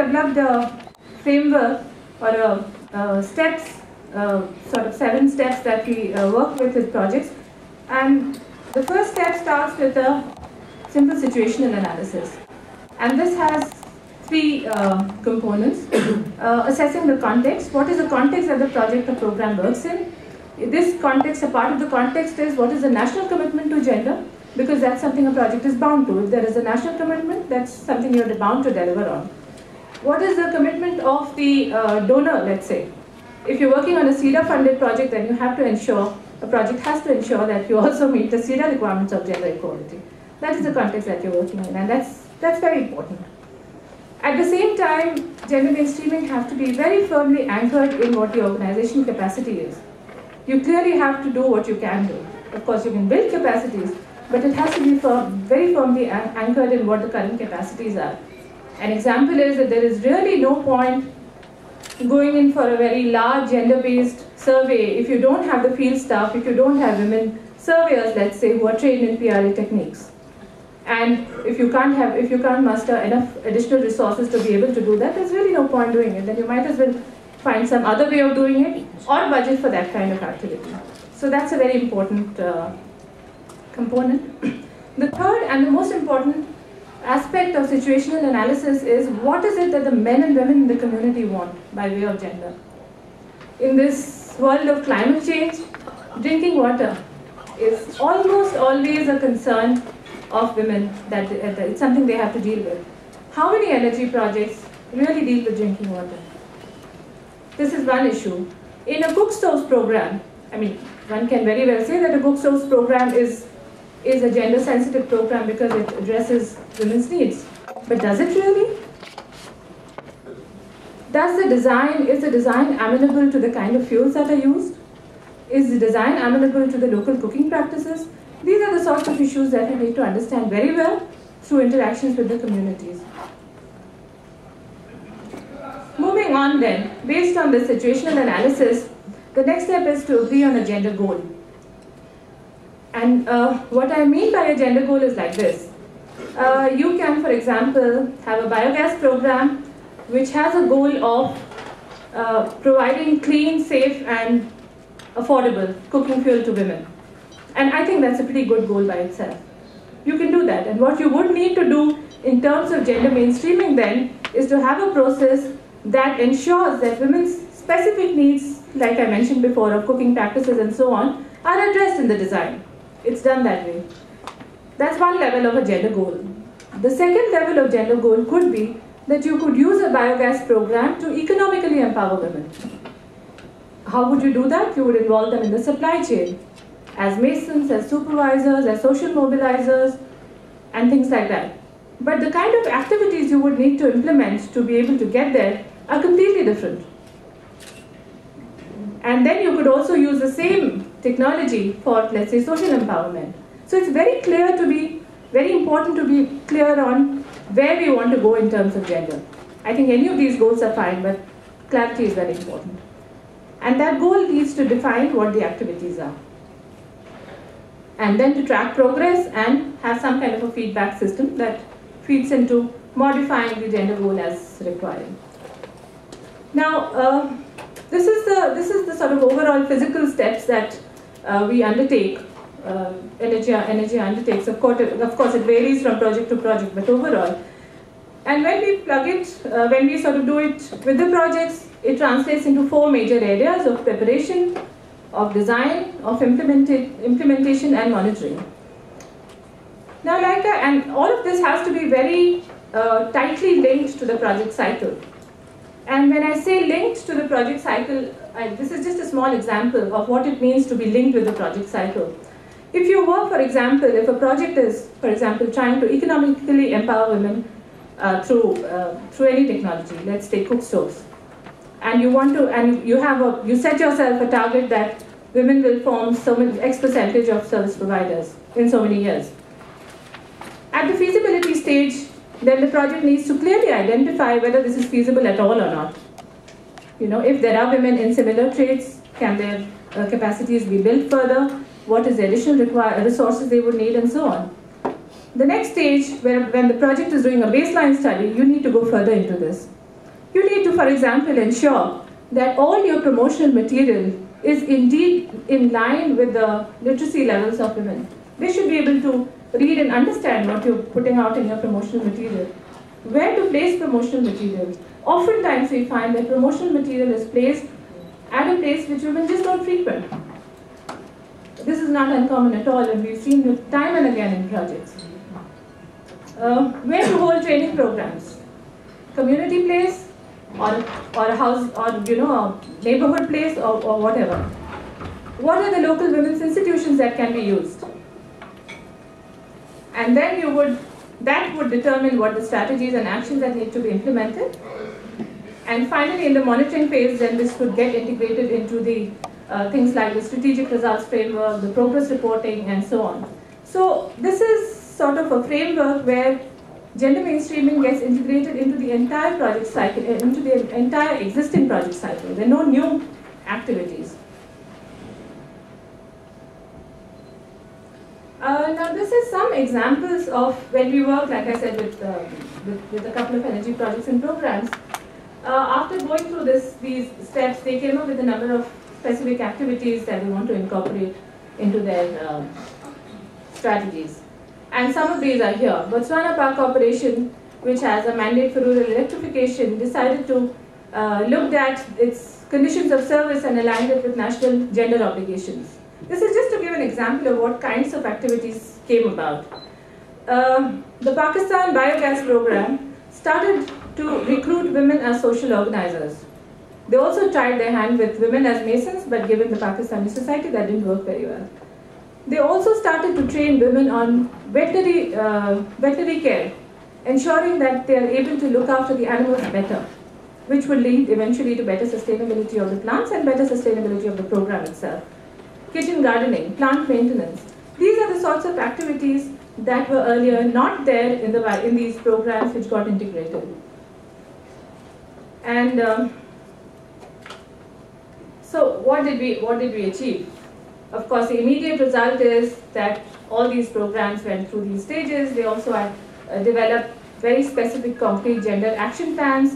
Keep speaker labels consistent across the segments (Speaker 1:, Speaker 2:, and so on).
Speaker 1: developed a framework or steps, sort of 7 steps that we work with projects. And the first step starts with a simple situational analysis. And this has 3 components. Assessing the context. What is the context that the project or program works in? This context, a part of the context is what is the national commitment to gender, because that's something a project is bound to. If there is a national commitment, that's something you're bound to deliver on. What is the commitment of the donor, let's say? If you're working on a CEDA-funded project, then you have to ensure, a project has to ensure that you also meet the CEDA requirements of gender equality. That is the context that you're working in, and that's very important. At the same time, gender mainstreaming has to be very firmly anchored in what the organization capacity is. You clearly have to do what you can do. Of course, you can build capacities, but it has to be very firmly anchored in what the current capacities are. An example is that there is really no point going in for a very large gender-based survey if you don't have the field staff, if you don't have women surveyors, let's say, who are trained in PRA techniques. And if you can't muster enough additional resources to be able to do that, there's really no point doing it. Then you might as well find some other way of doing it or budget for that kind of activity. So that's a very important component. The third and the most important aspect of situational analysis is what is it that the men and women in the community want by way of gender. In this world of climate change, drinking water is almost always a concern of women, that it's something they have to deal with. How many energy projects really deal with drinking water? This is one issue. In a cook stoves program, I mean, one can very well say that a cook stoves program is a gender-sensitive program because it addresses women's needs. But does it really? Is the design amenable to the kind of fuels that are used? Is the design amenable to the local cooking practices? These are the sorts of issues that we need to understand very well through interactions with the communities. Moving on then, based on the situational analysis, the next step is to agree on a gender goal. And what I mean by a gender goal is like this. You can, for example, have a biogas program which has a goal of providing clean, safe, and affordable cooking fuel to women. And I think that's a pretty good goal by itself. You can do that. And what you would need to do in terms of gender mainstreaming then is to have a process that ensures that women's specific needs, like I mentioned before, of cooking practices and so on, are addressed in the design. It's done that way. That's one level of a gender goal. The second level of gender goal could be that you could use a biogas program to economically empower women. How would you do that? You would involve them in the supply chain, as masons, as supervisors, as social mobilizers, and things like that. But the kind of activities you would need to implement to be able to get there are completely different. And then you could also use the same technology for, let's say, social empowerment. So it's very important to be clear on where we want to go in terms of gender. I think any of these goals are fine, but clarity is very important. And that goal needs to define what the activities are. And then to track progress and have some kind of a feedback system that feeds into modifying the gender goal as required. Now, this is the sort of overall physical steps that we undertake. ENERGIA undertakes. Of course, it varies from project to project, but overall. And when we plug it, when we sort of do it with the projects, it translates into 4 major areas of preparation, of design, of implementation, and monitoring. Now, and all of this has to be very tightly linked to the project cycle. And when I say linked to the project cycle, this is just a small example of what it means to be linked with the project cycle. If you work, for example, if a project is, for example, trying to economically empower women through any technology, let's take cook stoves, and you set yourself a target that women will form so much X percentage of service providers in so many years. At the feasibility stage, then the project needs to clearly identify whether this is feasible at all or not. If there are women in similar trades, can their capacities be built further? What is the additional resources they would need, and so on. The next stage, when the project is doing a baseline study, you need to go further into this. You need to, for example, ensure that all your promotional material is indeed in line with the literacy levels of women. They should be able to read and understand what you're putting out in your promotional material. Where to place promotional material? Oftentimes we find that promotional material is placed at a place which women just don't frequent. This is not uncommon at all, and we've seen it time and again in projects. Where to hold training programs? Community place, or a house, or a neighborhood place, or whatever. What are the local women's institutions that can be used? And then that would determine what the strategies and actions that need to be implemented. And finally, in the monitoring phase, then this could get integrated into the things like the strategic results framework, the progress reporting, and so on. So this is sort of a framework where gender mainstreaming gets integrated into the entire project cycle, into the entire existing project cycle. There are no new activities. Now this is some examples of when we work, like I said, with a couple of energy projects and programs. After going through these steps, they came up with a number of specific activities that they want to incorporate into their strategies. And some of these are here. Botswana Power Corporation, which has a mandate for rural electrification, decided to look at its conditions of service and aligned it with national gender obligations. This is just to give an example of what kinds of activities came about. The Pakistan Biogas Program started to recruit women as social organizers. They also tried their hand with women as masons, but given the Pakistani society, that didn't work very well. They also started to train women on veterinary care, ensuring that they are able to look after the animals better, which would lead eventually to better sustainability of the plants and better sustainability of the program itself. Kitchen gardening, plant maintenance. These are the sorts of activities that were earlier not there in these programs which got integrated. And so what did we achieve? Of course, the immediate result is that all these programs went through these stages. They also had developed very specific concrete gender action plans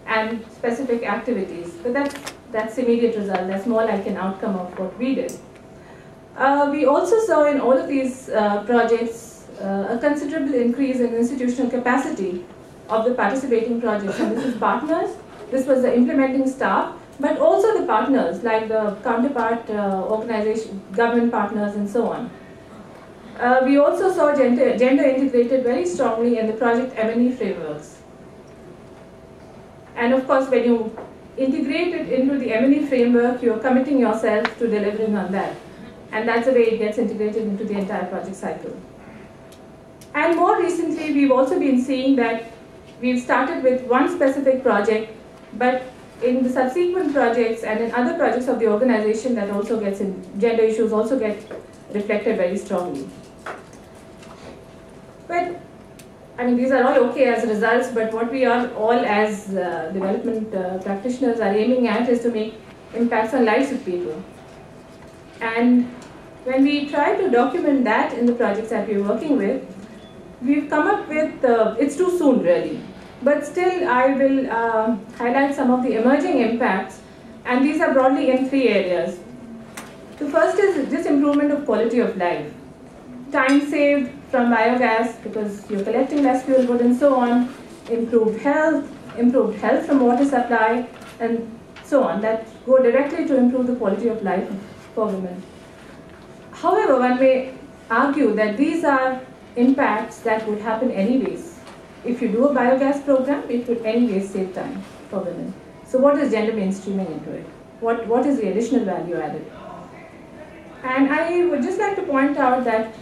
Speaker 1: and specific activities. But that's immediate result. That's more like an outcome of what we did. We also saw in all of these projects a considerable increase in institutional capacity of the participating projects. And this is partners, this was the implementing staff, but also the partners like the counterpart organization, government partners, and so on. We also saw gender integrated very strongly in the project M&E frameworks. And of course, when you integrate it into the M&E framework, you're committing yourself to delivering on that. And that's the way it gets integrated into the entire project cycle. And more recently, we've also been seeing that we've started with one specific project, but in the subsequent projects and in other projects of the organization, that also gets in, gender issues also get reflected very strongly. But I mean, these are all okay as results, but what we are all as development practitioners are aiming at is to make impacts on lives of people. And when we try to document that in the projects that we're working with, we've come up with, it's too soon really, but still I will highlight some of the emerging impacts, and these are broadly in 3 areas. The first is this improvement of quality of life. Time saved from biogas because you're collecting less fuel wood and so on, improved health from water supply, and so on, that go directly to improve the quality of life for women. However, one may argue that these are impacts that would happen anyways. If you do a biogas program, it would anyways save time for women. So what is gender mainstreaming into it? What is the additional value added? And I would just like to point out that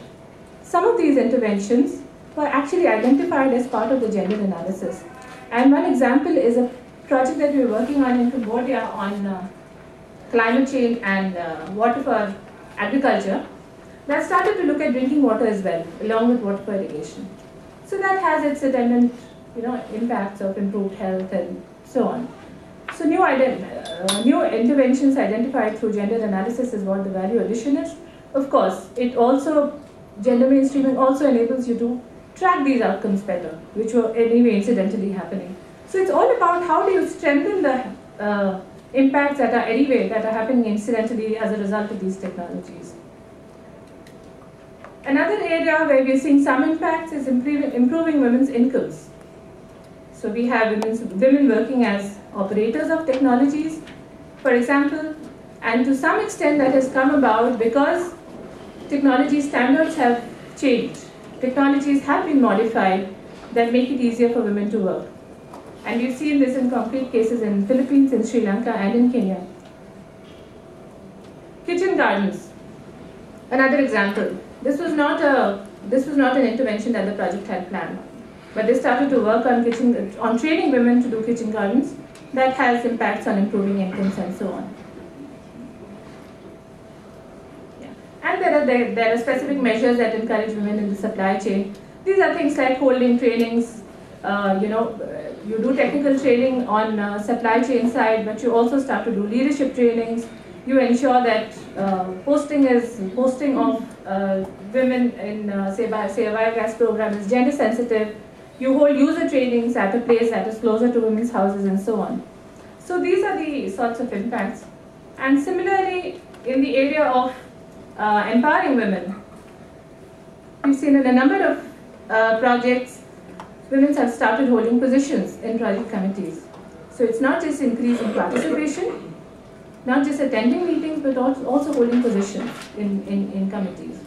Speaker 1: some of these interventions were actually identified as part of the gender analysis. And one example is a project that we're working on in Cambodia on climate change and water for agriculture, that started to look at drinking water as well, along with water for irrigation. So that has its attendant, impacts of improved health and so on. So new interventions identified through gender analysis is what the value addition is. Of course, gender mainstreaming also enables you to track these outcomes better, which were anyway incidentally happening. So it's all about how do you strengthen the impacts that are anyway that are happening incidentally as a result of these technologies. Another area where we're seeing some impacts is improving women's incomes. So we have women working as operators of technologies, for example, and to some extent that has come about because technology standards have changed. Technologies have been modified that make it easier for women to work. And we've seen this in concrete cases in Philippines, in Sri Lanka, and in Kenya. Kitchen gardens, another example. This was not an intervention that the project had planned, but they started to work on training women to do kitchen gardens. That has impacts on improving incomes and so on. Yeah. And there are specific measures that encourage women in the supply chain. These are things like holding trainings. You do technical training on supply chain side, but you also start to do leadership trainings. You ensure that posting of women in say a biogas program is gender sensitive. You hold user trainings at a place that is closer to women's houses and so on. So these are the sorts of impacts. And similarly, in the area of empowering women, we've seen in a number of projects, women have started holding positions in project committees. So it's not just increasing participation, not just attending meetings, but also holding positions in committees.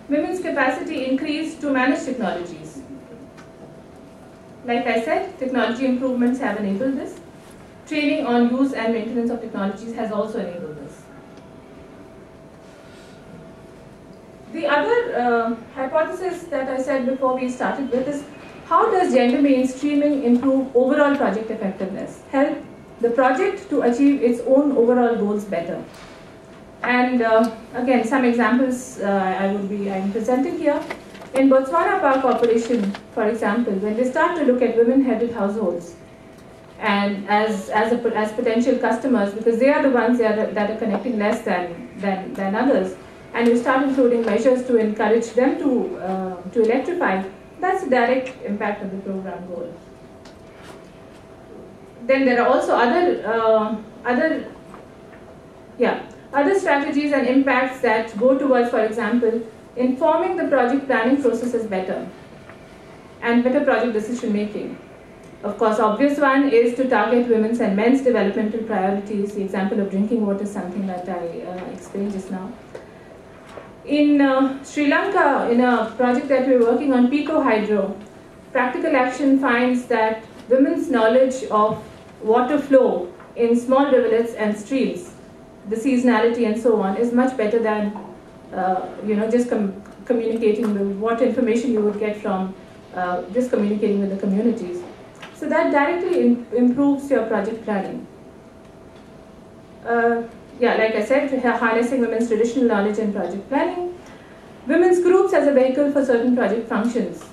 Speaker 1: Women's capacity increased to manage technologies. Like I said, technology improvements have enabled this. Training on use and maintenance of technologies has also enabled this. The other hypothesis that I said before we started with is, how does gender mainstreaming improve overall project effectiveness, help the project to achieve its own overall goals better? And again, some examples I'm presenting here. In Botswana Power Corporation, for example, when they start to look at women-headed households and as potential customers, because they are the ones that are connecting less than others, and you start including measures to encourage them to electrify, that's a direct impact of the program goal. Then there are also other strategies and impacts that go towards, for example, informing the project planning processes better and better project decision making. Of course, obvious one is to target women's and men's developmental priorities. The example of drinking water is something that I explained just now. In Sri Lanka, in a project that we're working on, Pico Hydro, practical action finds that women's knowledge of water flow in small rivulets and streams, the seasonality and so on, is much better than just communicating with what information you would get from just communicating with the communities. So that directly improves your project planning. Like I said, harnessing women's traditional knowledge in project planning. Women's groups as a vehicle for certain project functions.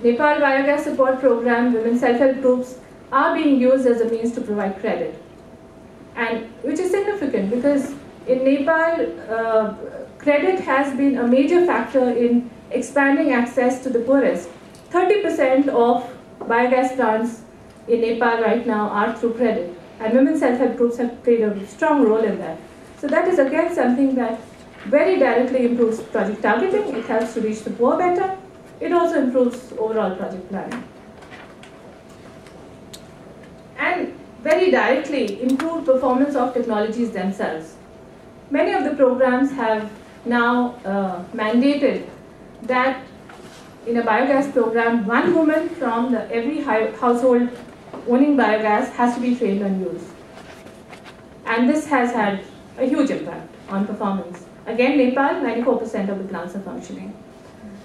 Speaker 1: Nepal Biogas Support Program, women's self-help groups are being used as a means to provide credit. And which is significant because in Nepal, credit has been a major factor in expanding access to the poorest. 30% of biogas plants in Nepal right now are through credit, and women's self-help groups have played a strong role in that. So that is again something that very directly improves project targeting. It helps to reach the poor better. It also improves overall project planning. And very directly improved performance of technologies themselves. Many of the programs have now mandated that in a biogas program, one woman from every household owning biogas has to be trained on use. And this has had a huge impact on performance. Again, Nepal, 94% of the plants are functioning.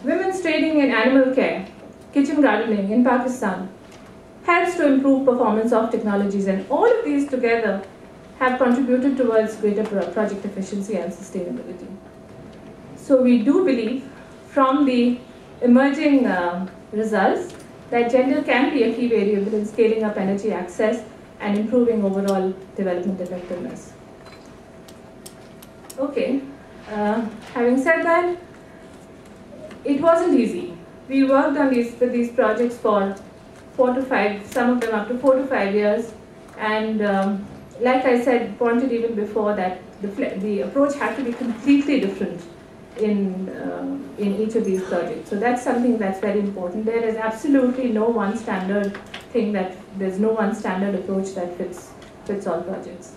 Speaker 1: Women's training in animal care, kitchen gardening in Pakistan, helps to improve performance of technologies, and all of these together have contributed towards greater project efficiency and sustainability. So we do believe from the emerging results that gender can be a key variable in scaling up energy access and improving overall development effectiveness. Okay, having said that, it wasn't easy. We worked on these projects for 4 to 5, some of them up to 4 to 5 years. And like I said, pointed even before, that the approach had to be completely different in each of these projects. So that's something that's very important. There is absolutely no one standard thing, that there's no one standard approach that fits all projects.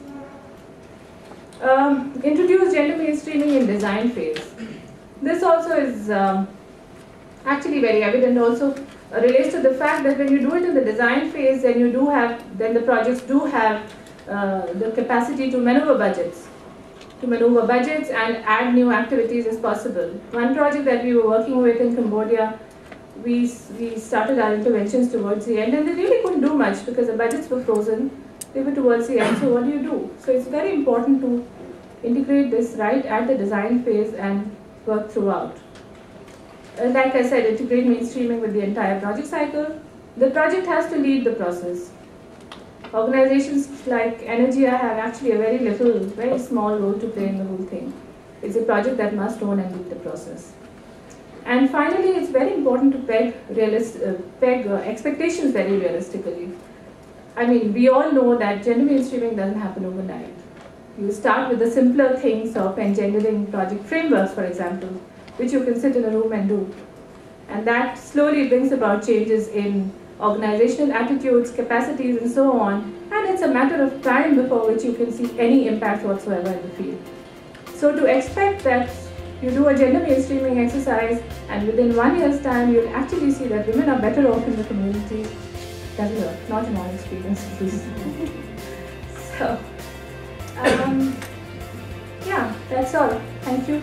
Speaker 1: Introduce gender mainstreaming in design phase. This also is actually very evident. Also relates to the fact that when you do it in the design phase, then the projects do have the capacity to maneuver budgets. And add new activities as possible. One project that we were working with in Cambodia, we started our interventions towards the end, and they really couldn't do much because the budgets were frozen. They were towards the end, so what do? So it's very important to integrate this right at the design phase and work throughout. Like I said, integrate mainstreaming with the entire project cycle. The project has to lead the process. Organizations like ENERGIA have actually a very small role to play in the whole thing. It's a project that must own and lead the process. And finally, it's very important to peg expectations very realistically. I mean, we all know that gender mainstreaming doesn't happen overnight. You start with the simpler things of engendering project frameworks, for example, which you can sit in a room and do. And that slowly brings about changes in organizational attitudes, capacities, and so on. And it's a matter of time before which you can see any impact whatsoever in the field. So to expect that you do a gender mainstreaming exercise and within 1 year's time you'll actually see that women are better off in the community, doesn't work, not in our experience at least. So, yeah, that's all. Thank you.